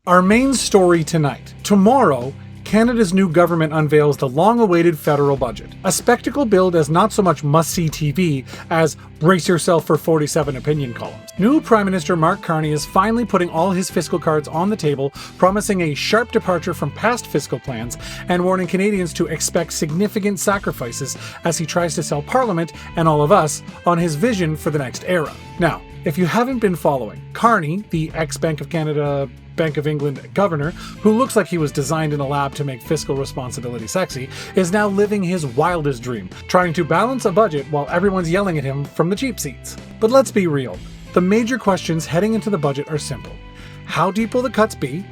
Our main story tonight. Tomorrow, Canada's new government unveils the long-awaited federal budget. A spectacle billed as not so much must-see TV as brace yourself for 47 opinion columns. New Prime Minister Mark Carney is finally putting all his fiscal cards on the table, promising a sharp departure from past fiscal plans and warning Canadians to expect significant sacrifices as he tries to sell Parliament and all of us on his vision for the next era. Now, if you haven't been following, Carney, the ex-Bank of Canada, Bank of England governor, who looks like he was designed in a lab to make fiscal responsibility sexy, is now living his wildest dream, trying to balance a budget while everyone's yelling at him from the cheap seats. But let's be real. The major questions heading into the budget are simple. How deep will the cuts be?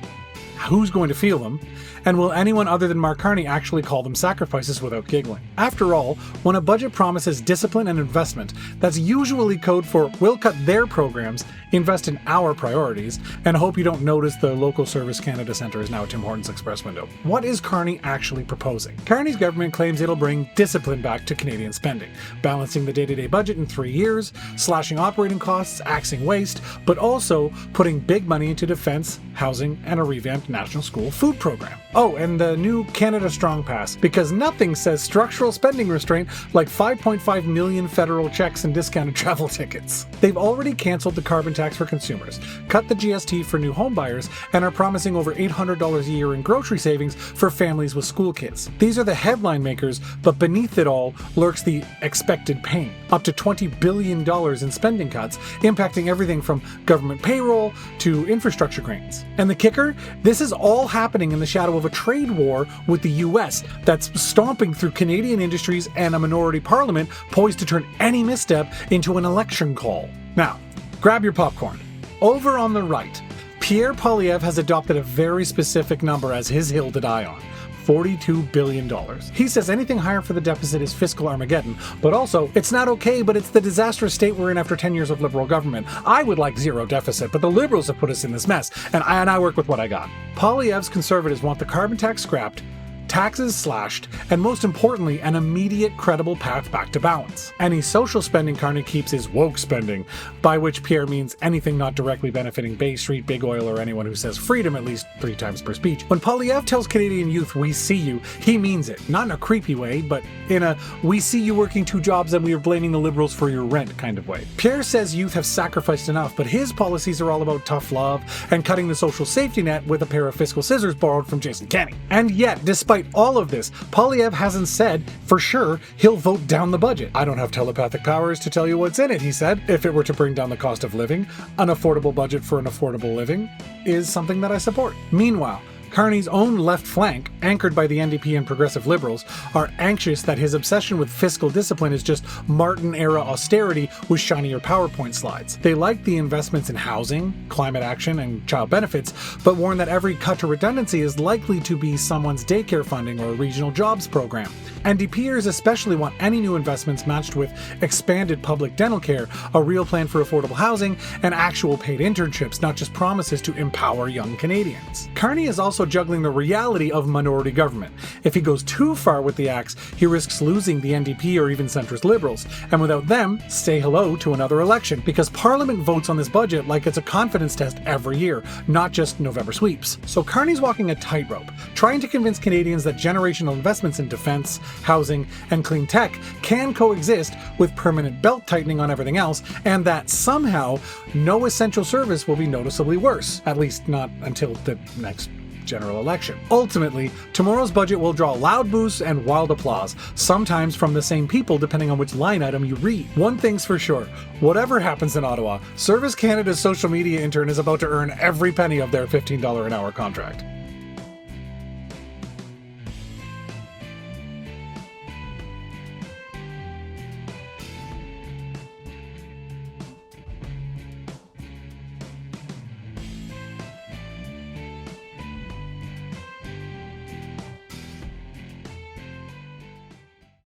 Who's going to feel them? And will anyone other than Mark Carney actually call them sacrifices without giggling? After all, when a budget promises discipline and investment, that's usually code for we'll cut their programs, invest in our priorities, and hope you don't notice the local Service Canada Centre is now a Tim Hortons Express window. What is Carney actually proposing? Carney's government claims it'll bring discipline back to Canadian spending, balancing the day-to-day budget in 3 years, slashing operating costs, axing waste, but also putting big money into defence, housing, and a revamped national school food program. Oh, and the new Canada Strong Pass, because nothing says structural spending restraint like 5.5 million federal checks and discounted travel tickets. They've already cancelled the carbon tax for consumers, cut the GST for new home buyers, and are promising over $800 a year in grocery savings for families with school kids. These are the headline makers, but beneath it all lurks the expected pain. Up to $20 billion in spending cuts, impacting everything from government payroll to infrastructure grants. And the kicker? This is all happening in the shadow of a trade war with the US that's stomping through Canadian industries and a minority parliament poised to turn any misstep into an election call. Now, grab your popcorn. Over on the right, Pierre has adopted a very specific number as his hill to die on. $42 billion. He says anything higher for the deficit is fiscal Armageddon, but also, it's not okay, but it's the disastrous state we're in after 10 years of Liberal government. I would like zero deficit, but the Liberals have put us in this mess, and I work with what I got. Poilievre's Conservatives want the carbon tax scrapped, taxes slashed, and most importantly, an immediate credible path back to balance. Any social spending Carney keeps is woke spending, by which Pierre means anything not directly benefiting Bay Street, Big Oil, or anyone who says freedom at least 3 times per speech. When Poilievre tells Canadian youth, we see you, he means it. Not in a creepy way, but in a we see you working 2 jobs and we are blaming the Liberals for your rent kind of way. Pierre says youth have sacrificed enough, but his policies are all about tough love and cutting the social safety net with a pair of fiscal scissors borrowed from Jason Kenney. And yet, despite all of this, Poilievre hasn't said for sure he'll vote down the budget. I don't have telepathic powers to tell you what's in it, he said. If it were to bring down the cost of living, an affordable budget for an affordable living is something that I support. Meanwhile, Carney's own left flank, anchored by the NDP and Progressive Liberals, are anxious that his obsession with fiscal discipline is just Martin-era austerity with shinier PowerPoint slides. They like the investments in housing, climate action, and child benefits, but warn that every cut to redundancy is likely to be someone's daycare funding or a regional jobs program. NDPers especially want any new investments matched with expanded public dental care, a real plan for affordable housing, and actual paid internships, not just promises to empower young Canadians. Carney is also juggling the reality of minority government. If he goes too far with the axe, he risks losing the NDP or even centrist Liberals, and without them, say hello to another election, because Parliament votes on this budget like it's a confidence test every year, not just November sweeps. So Carney's walking a tightrope, trying to convince Canadians that generational investments in defence, housing, and clean tech can coexist with permanent belt tightening on everything else, and that somehow no essential service will be noticeably worse, at least not until the next general election. Ultimately, tomorrow's budget will draw loud boos and wild applause, sometimes from the same people depending on which line item you read. One thing's for sure, whatever happens in Ottawa, Service Canada's social media intern is about to earn every penny of their $15 an hour contract.